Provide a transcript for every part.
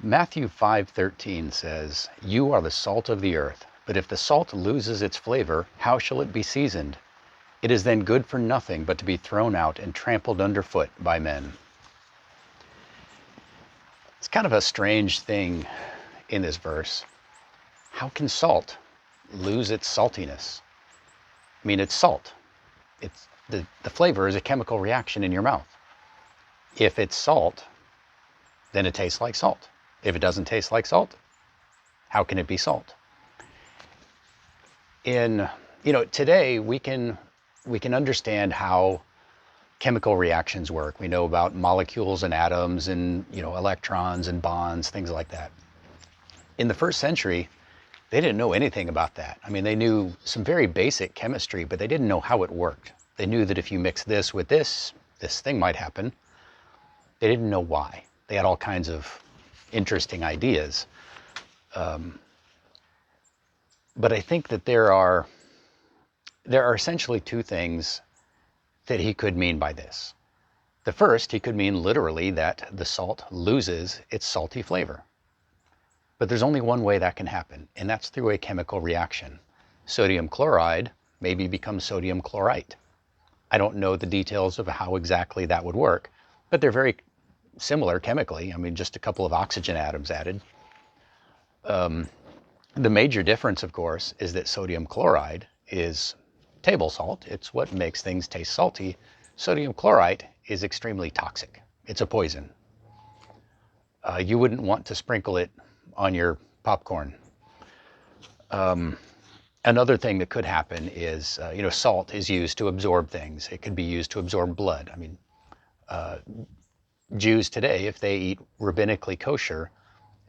Matthew 5:13 says, "You are the salt of the earth, but if the salt loses its flavor, how shall it be seasoned? It is then good for nothing but to be thrown out and trampled underfoot by men." It's kind of a strange thing in this verse. How can salt lose its saltiness? I mean, it's salt. It's the flavor is a chemical reaction in your mouth. If it's salt, then it tastes like salt. If it doesn't taste like salt, how can it be salt? Today we can understand how chemical reactions work. We know about molecules and atoms and electrons and bonds, things like that. In the first century, they didn't know anything about that. I mean, they knew some very basic chemistry, but they didn't know how it worked. They knew that if you mix this with this thing might happen. They didn't know why. They had all kinds of interesting ideas. But I think that there are essentially two things that he could mean by this. The first, he could mean literally that the salt loses its salty flavor. But there's only one way that can happen, and that's through a chemical reaction. Sodium chloride maybe becomes sodium chlorite. I don't know the details of how exactly that would work, but they're very similar chemically. I mean, just a couple of oxygen atoms added. The major difference, of course, is that sodium chloride is table salt. It's what makes things taste salty. Sodium chlorite is extremely toxic. It's a poison. You wouldn't want to sprinkle it on your popcorn. Another thing that could happen is, salt is used to absorb things. It could be used to absorb blood. I mean, Jews today, if they eat rabbinically kosher,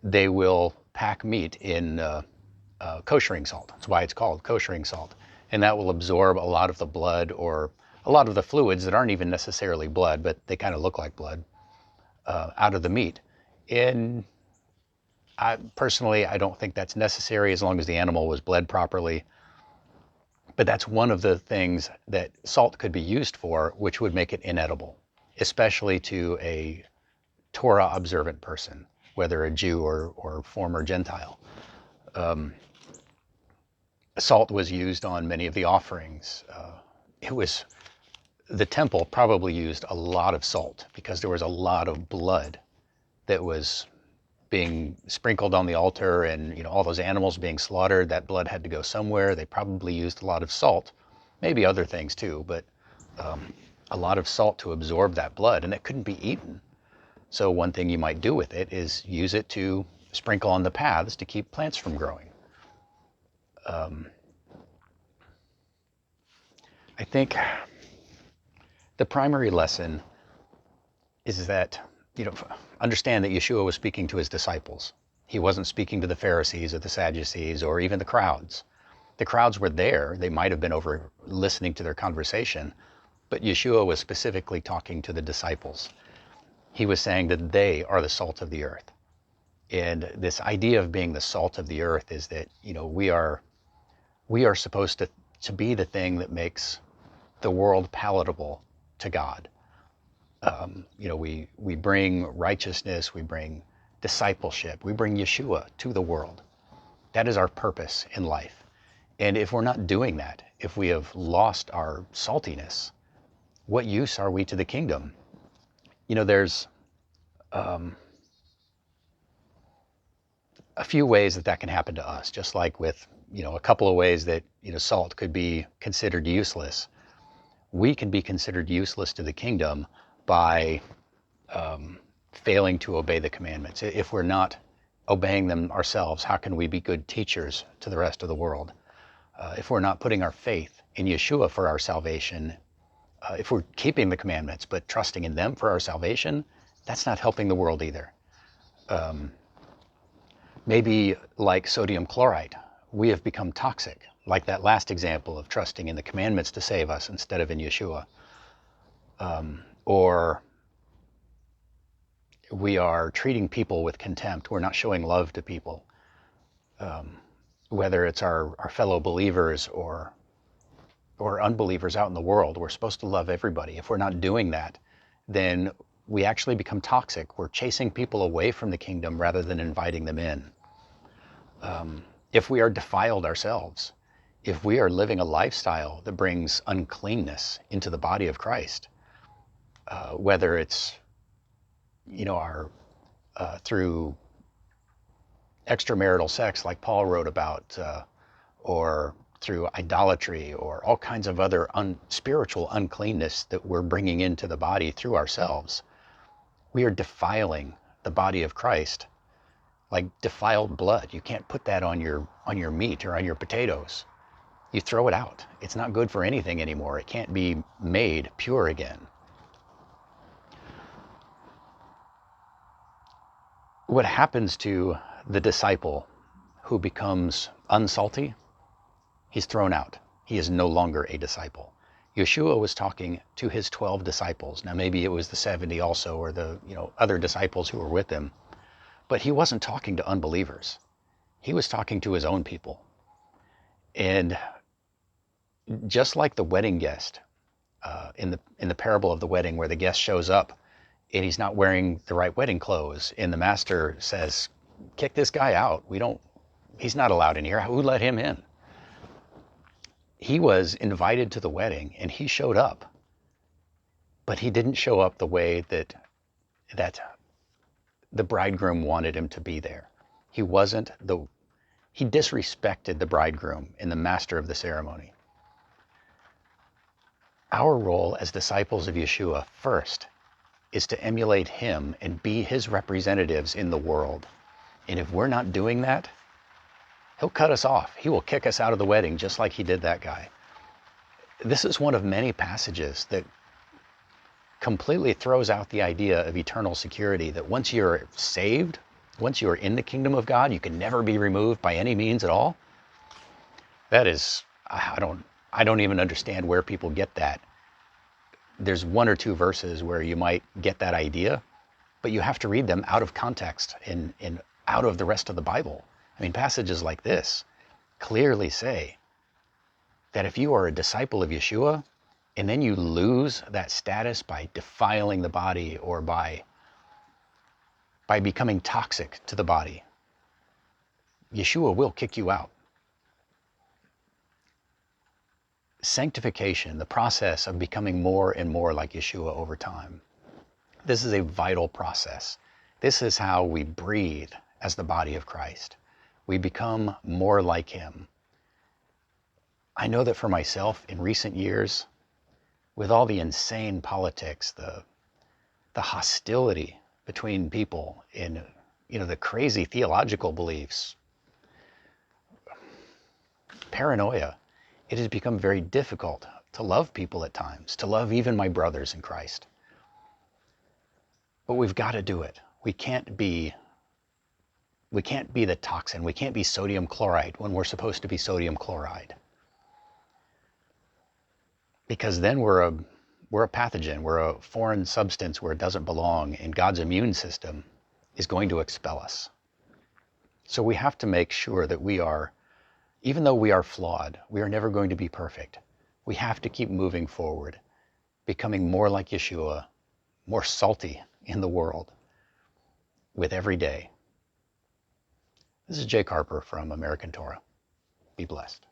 they will pack meat in koshering salt. That's why it's called koshering salt. And that will absorb a lot of the blood or a lot of the fluids that aren't even necessarily blood, but they kind of look like blood, out of the meat. And personally, I don't think that's necessary as long as the animal was bled properly. But that's one of the things that salt could be used for, which would make it inedible, especially to a Torah observant person, whether a Jew or former Gentile. Salt was used on many of the offerings. The temple probably used a lot of salt because there was a lot of blood that was being sprinkled on the altar, and all those animals being slaughtered. That blood had to go somewhere. They probably used a lot of salt, maybe other things too, but a lot of salt to absorb that blood, and it couldn't be eaten. So one thing you might do with it is use it to sprinkle on the paths to keep plants from growing. I think the primary lesson is that, understand that Yeshua was speaking to his disciples. He wasn't speaking to the Pharisees or the Sadducees or even the crowds. The crowds were there. They might have been over listening to their conversation, but Yeshua was specifically talking to the disciples. He was saying that they are the salt of the earth. And this idea of being the salt of the earth is that, we are supposed to be the thing that makes the world palatable to God. We bring righteousness, we bring discipleship, we bring Yeshua to the world. That is our purpose in life. And if we're not doing that, if we have lost our saltiness, what use are we to the kingdom? There's a few ways that can happen to us, just like with, a couple of ways that, salt could be considered useless. We can be considered useless to the kingdom by failing to obey the commandments. If we're not obeying them ourselves, how can we be good teachers to the rest of the world? If we're not putting our faith in Yeshua for our salvation, if we're keeping the commandments but trusting in them for our salvation, that's not helping the world either. Maybe like sodium chloride, we have become toxic, like that last example of trusting in the commandments to save us instead of in Yeshua. Or we are treating people with contempt. We're not showing love to people. Whether it's our fellow believers or unbelievers out in the world, we're supposed to love everybody. If we're not doing that, then we actually become toxic. We're chasing people away from the kingdom rather than inviting them in. If we are defiled ourselves, if we are living a lifestyle that brings uncleanness into the body of Christ, whether it's, our through extramarital sex, like Paul wrote about, or through idolatry, or all kinds of other spiritual uncleanness that we're bringing into the body through ourselves, we are defiling the body of Christ, like defiled blood. You can't put that on your meat or on your potatoes. You throw it out. It's not good for anything anymore. It can't be made pure again. What happens to the disciple who becomes unsalty? He's thrown out. He is no longer a disciple. Yeshua was talking to his 12 disciples. Now maybe it was the 70 also, or the other disciples who were with him. But he wasn't talking to unbelievers. He was talking to his own people. And just like the wedding guest in the parable of the wedding, where the guest shows up and he's not wearing the right wedding clothes, and the master says, kick this guy out. He's not allowed in here. Who let him in? He was invited to the wedding and he showed up, but he didn't show up the way that the bridegroom wanted him to be there. He disrespected the bridegroom and the master of the ceremony. Our role as disciples of Yeshua first is to emulate him and be his representatives in the world. And if we're not doing that, he'll cut us off. He will kick us out of the wedding just like he did that guy. This is one of many passages that completely throws out the idea of eternal security, that once you're saved, once you are in the kingdom of God, you can never be removed by any means at all. That is, I don't even understand where people get that. There's one or two verses where you might get that idea, but you have to read them out of context and out of the rest of the Bible. I mean, passages like this clearly say that if you are a disciple of Yeshua and then you lose that status by defiling the body or by becoming toxic to the body, Yeshua will kick you out. Sanctification, the process of becoming more and more like Yeshua over time. This is a vital process. This is how we breathe as the body of Christ. We become more like him. I know that for myself in recent years, with all the insane politics, the hostility between people in, the crazy theological beliefs, paranoia, it has become very difficult to love people at times, to love even my brothers in Christ. But we've got to do it. We can't be the toxin. We can't be sodium chloride when we're supposed to be sodium chloride. Because then we're a pathogen. We're a foreign substance where it doesn't belong, and God's immune system is going to expel us. So we have to make sure that we are, even though we are flawed, we are never going to be perfect. We have to keep moving forward, becoming more like Yeshua, more salty in the world with every day. This is Jake Harper from American Torah. Be blessed.